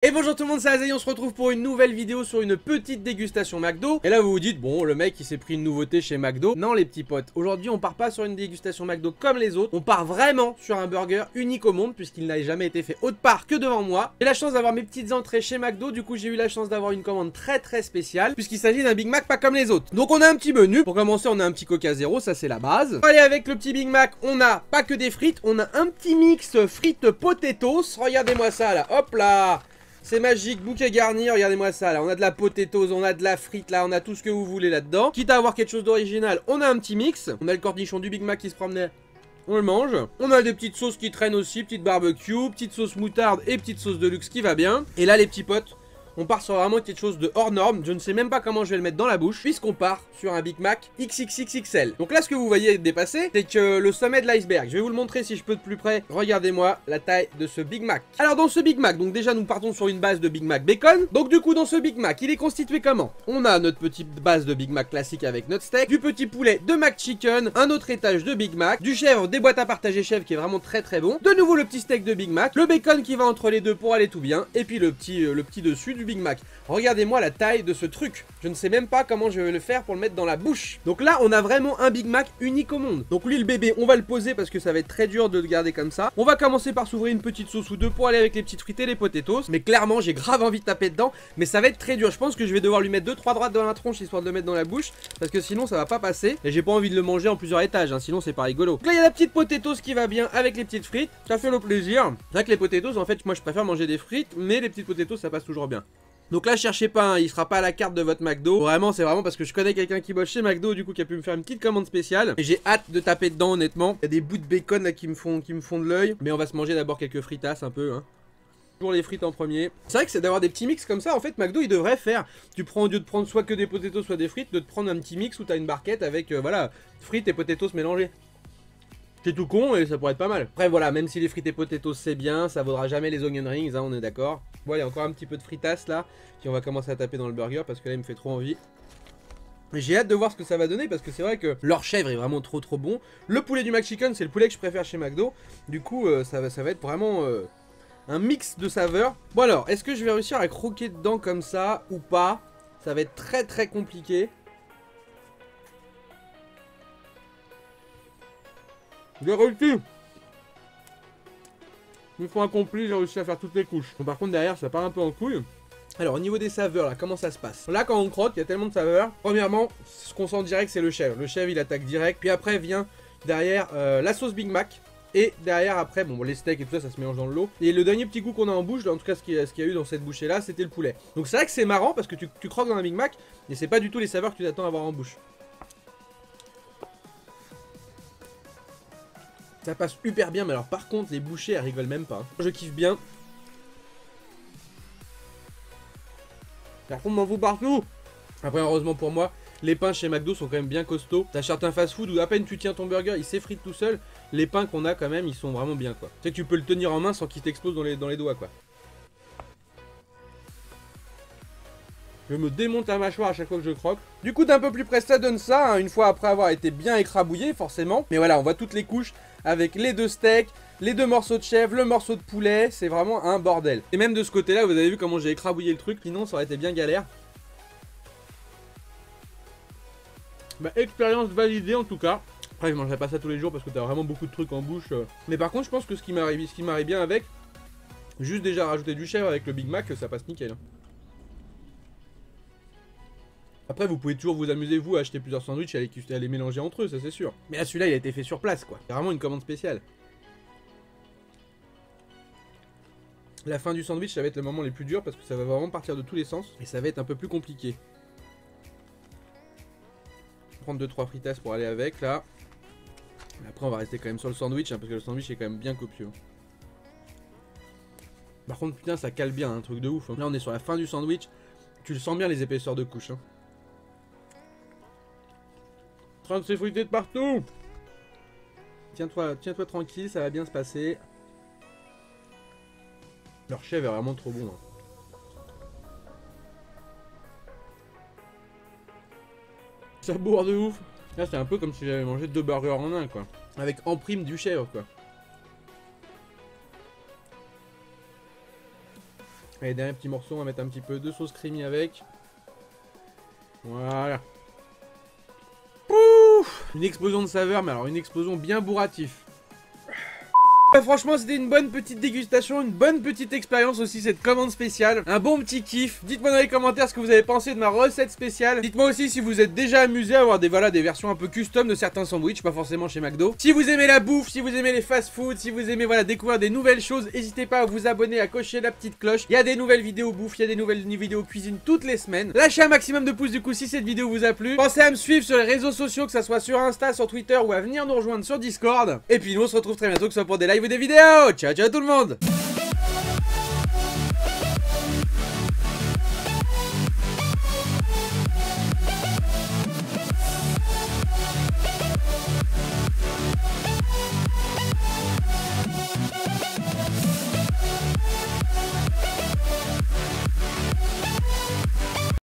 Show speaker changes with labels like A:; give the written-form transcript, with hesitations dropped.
A: Et bonjour tout le monde, c'est Azaï, on se retrouve pour une nouvelle vidéo sur une petite dégustation McDo. Et là vous vous dites, bon le mec il s'est pris une nouveauté chez McDo. Non les petits potes, aujourd'hui on part pas sur une dégustation McDo comme les autres. On part vraiment sur un burger unique au monde puisqu'il n'a jamais été fait autre part que devant moi. J'ai la chance d'avoir mes petites entrées chez McDo, du coup j'ai eu la chance d'avoir une commande très spéciale puisqu'il s'agit d'un Big Mac pas comme les autres. Donc on a un petit menu, pour commencer on a un petit Coca Zéro, ça c'est la base. Allez, avec le petit Big Mac on a pas que des frites, on a un petit mix frites potatoes. Regardez-moi ça là, hop là. C'est magique, bouquet garni, regardez-moi ça là, on a de la potatoes, on a de la frite là, on a tout ce que vous voulez là-dedans. Quitte à avoir quelque chose d'original, on a un petit mix. On a le cornichon du Big Mac qui se promenait, on le mange. On a des petites sauces qui traînent aussi, petite barbecue, petite sauce moutarde et petite sauce de luxe qui va bien. Et là les petits potes, on part sur vraiment quelque chose de hors norme. Je ne sais même pas comment je vais le mettre dans la bouche, puisqu'on part sur un Big Mac XXXXL. Donc là, ce que vous voyez dépasser, c'est que le sommet de l'iceberg. Je vais vous le montrer si je peux de plus près. Regardez-moi la taille de ce Big Mac. Alors dans ce Big Mac, donc déjà nous partons sur une base de Big Mac bacon. Donc du coup dans ce Big Mac, il est constitué comment? On a notre petite base de Big Mac classique avec notre steak, du petit poulet de McChicken, un autre étage de Big Mac, du chèvre des boîtes à partager chèvre qui est vraiment très bon. De nouveau le petit steak de Big Mac, le bacon qui va entre les deux pour aller tout bien, et puis le petit dessus du Big Mac. Regardez-moi la taille de ce truc. Je ne sais même pas comment je vais le faire pour le mettre dans la bouche. Donc là, on a vraiment un Big Mac unique au monde. Donc lui, le bébé, on va le poser parce que ça va être très dur de le garder comme ça. On va commencer par s'ouvrir une petite sauce ou deux pour aller avec les petites frites et les potatoes. Mais clairement, j'ai grave envie de taper dedans. Mais ça va être très dur. Je pense que je vais devoir lui mettre 2-3 droites dans la tronche histoire de le mettre dans la bouche. Parce que sinon, ça va pas passer. Et j'ai pas envie de le manger en plusieurs étages, hein, sinon c'est pas rigolo. Donc là, il y a la petite potatoes qui va bien avec les petites frites. Ça fait le plaisir. C'est vrai que les potatoes, en fait, moi je préfère manger des frites. Mais les petites potatoes, ça passe toujours bien. Donc là cherchez pas, hein, il sera pas à la carte de votre McDo. Vraiment c'est vraiment parce que je connais quelqu'un qui bosse chez McDo, du coup qui a pu me faire une petite commande spéciale. Et j'ai hâte de taper dedans honnêtement. Il y a des bouts de bacon là qui me font de l'œil. Mais on va se manger d'abord quelques fritasses un peu, hein. Pour les frites en premier. C'est vrai que c'est d'avoir des petits mix comme ça, en fait McDo il devrait faire. Tu prends, au lieu de prendre soit que des potatoes soit des frites, de te prendre un petit mix où t'as une barquette avec voilà, frites et potatoes mélangés. C'est tout con et ça pourrait être pas mal. Après voilà, même si les frites et potatoes c'est bien, ça vaudra jamais les onion rings, hein, on est d'accord. Bon, il y a encore un petit peu de fritas là, puis on va commencer à taper dans le burger parce que là il me fait trop envie. J'ai hâte de voir ce que ça va donner parce que c'est vrai que leur chèvre est vraiment trop bon. Le poulet du McChicken c'est le poulet que je préfère chez McDo. Du coup ça va être vraiment un mix de saveurs. Bon alors, est-ce que je vais réussir à croquer dedans comme ça ou pas? Ça va être très compliqué. J'ai réussi. Mission accomplie, j'ai réussi à faire toutes les couches. Bon, par contre derrière ça part un peu en couille. Alors au niveau des saveurs là, comment ça se passe? Là quand on croque, il y a tellement de saveurs. Premièrement, ce qu'on sent direct c'est le chèvre. Le chèvre il attaque direct. Puis après vient derrière la sauce Big Mac. Et derrière après, bon les steaks et tout ça, ça se mélange dans le lot. Et le dernier petit goût qu'on a en bouche, en tout cas ce qu'il y a eu dans cette bouchée là, c'était le poulet. Donc c'est vrai que c'est marrant parce que tu croques dans un Big Mac et c'est pas du tout les saveurs que tu t'attends à avoir en bouche. Ça passe hyper bien, mais alors par contre les bouchées elles rigolent même pas. Je kiffe bien. Par contre m'en fout partout. Après heureusement pour moi, les pains chez McDo sont quand même bien costauds. T'as certains fast food où à peine tu tiens ton burger, il s'effrite tout seul. Les pains qu'on a quand même, ils sont vraiment bien quoi. Tu sais que tu peux le tenir en main sans qu'il t'explose dans les doigts quoi. Je me démonte la mâchoire à chaque fois que je croque. Du coup d'un peu plus près ça donne ça, hein, une fois après avoir été bien écrabouillé forcément. Mais voilà, on voit toutes les couches avec les deux steaks, les deux morceaux de chèvre, le morceau de poulet. C'est vraiment un bordel. Et même de ce côté là, vous avez vu comment j'ai écrabouillé le truc. Sinon ça aurait été bien galère. Bah expérience validée en tout cas. Après je mangerai pas ça tous les jours parce que t'as vraiment beaucoup de trucs en bouche. Mais par contre je pense que ce qui m'arrive bien avec, juste déjà rajouter du chèvre avec le Big Mac, ça passe nickel. Après vous pouvez toujours vous amuser vous à acheter plusieurs sandwichs et à les mélanger entre eux, ça c'est sûr. Mais là celui-là il a été fait sur place quoi. C'est vraiment une commande spéciale. La fin du sandwich ça va être le moment les plus durs parce que ça va vraiment partir de tous les sens. Et ça va être un peu plus compliqué. Prendre 2-3 fritas pour aller avec là. Après on va rester quand même sur le sandwich hein, parce que le sandwich est quand même bien copieux. Par contre putain ça cale bien, un truc de ouf. Là on est sur la fin du sandwich. Tu le sens bien les épaisseurs de couche. Hein. En train de s'effriter de partout. Tiens-toi tranquille, ça va bien se passer. Leur chèvre est vraiment trop bon. Hein. Ça bourre de ouf. Là c'est un peu comme si j'avais mangé 2 burgers en un quoi. Avec en prime du chèvre quoi. Allez, dernier petit morceau, on va mettre un petit peu de sauce creamy avec. Voilà. Pouf, une explosion de saveur, mais alors une explosion bien bourratif. Franchement c'était une bonne petite dégustation, une bonne petite expérience aussi cette commande spéciale, un bon petit kiff. Dites-moi dans les commentaires ce que vous avez pensé de ma recette spéciale. Dites-moi aussi si vous êtes déjà amusé à avoir des versions un peu custom de certains sandwichs, pas forcément chez McDo. Si vous aimez la bouffe, si vous aimez les fast-food, si vous aimez découvrir des nouvelles choses, n'hésitez pas à vous abonner, à cocher la petite cloche. Il y a des nouvelles vidéos bouffe, il y a des nouvelles vidéos cuisine toutes les semaines. Lâchez un maximum de pouces du coup si cette vidéo vous a plu. Pensez à me suivre sur les réseaux sociaux, que ça soit sur Insta, sur Twitter ou à venir nous rejoindre sur Discord. Et puis nous on se retrouve très bientôt, que ce soit pour des lives ou des vidéos. Ciao ciao tout le monde.